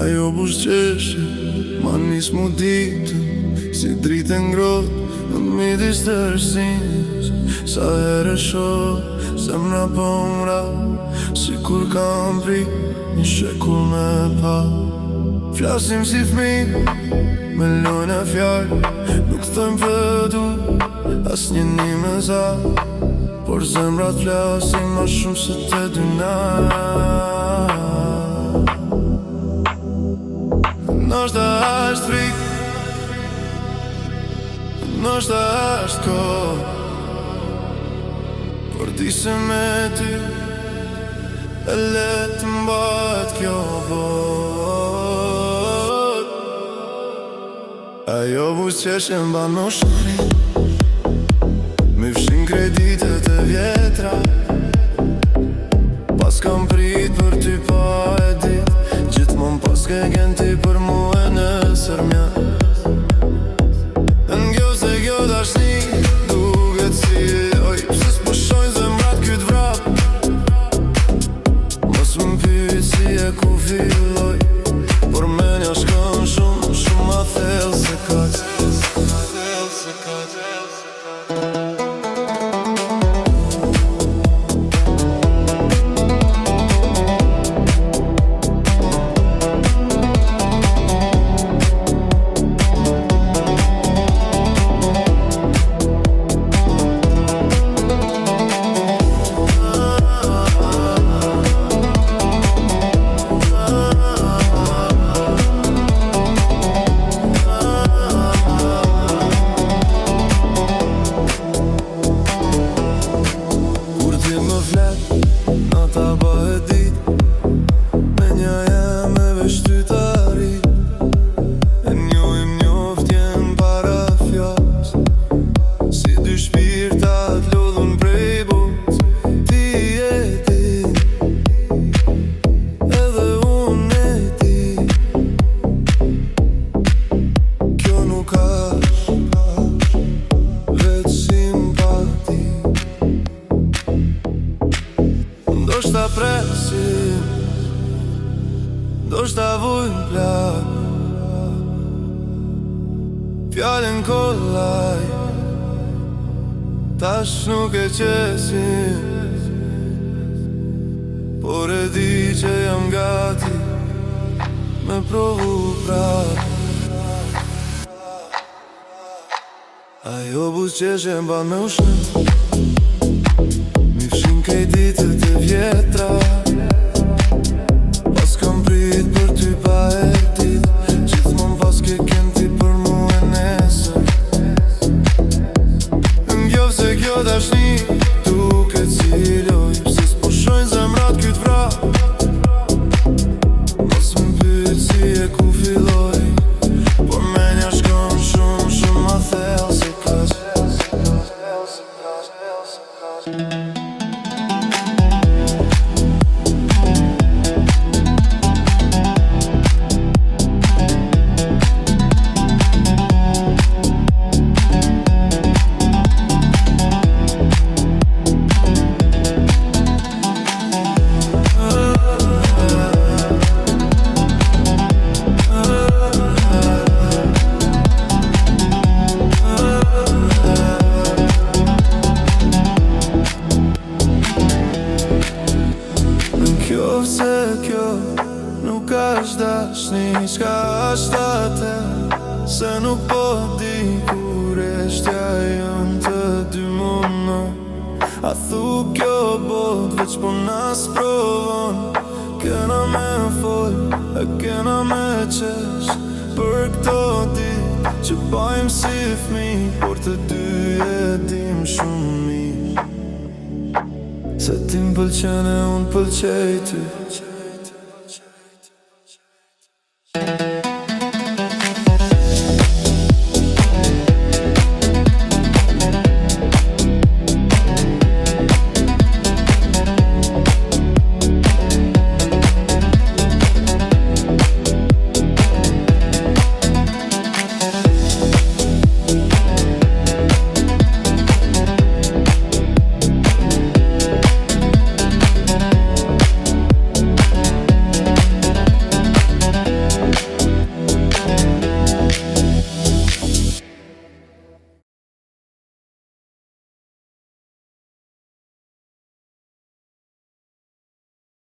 Ajo buzqeshe ma nis mu ditën, si dritë ngrohtë në midis të rësinës. Sa herë shoh zemra po mra, sikur kam pri një shekull me pa. Flasim si fmi me lojna fjallë, nuk thojmë vëdu as një një me za, por zemrat flasin ma shumë se të dyna. Nështë është frik, nështë është kohë, por di se me ty e letë mbat kjo bot. Ajo buzqeshe mba në shërin, mi fshin kreditet e vjetra. Pas kam prit për ty pa e dit, gjithmon pas ke genti për mu e nësër mja. Ngjo se kjo dashni duket si oj, pse s'pushojnë zemrat kyt vrap. Mos më pyet si e ku filloj, por menja shkon shumë, shumë ma thellë se kaq. Do shta presim, do shta vujnë plak, fjallën kollaj, tash nuk e qesim, por e di që jam gati me provu prap. Ajo buzqeshe mba me ushën, mi fshin kreditet e vjetra. Pas kam prit për ty pa e dit, gjithmon pas ke kenti për mu e nesër. Ngjof se kjo dashni duket si loj, pse s'pushojnë zemrat kyt vrap. Mos më pyet si e ku filloj, por menja shkon shumë, shumë ma thellë se kaq. Se kjo nuk është dashni, s'ka është atë, se nuk po di kur eshtja jën të dy mundo. A thu kjo bot veç po nas provon, kena me fol, e kena me qesh për këto dit që bajmë si fmi, por të dy e dim shumë mirë se ti m'pëlqen e unë pëlqej ty.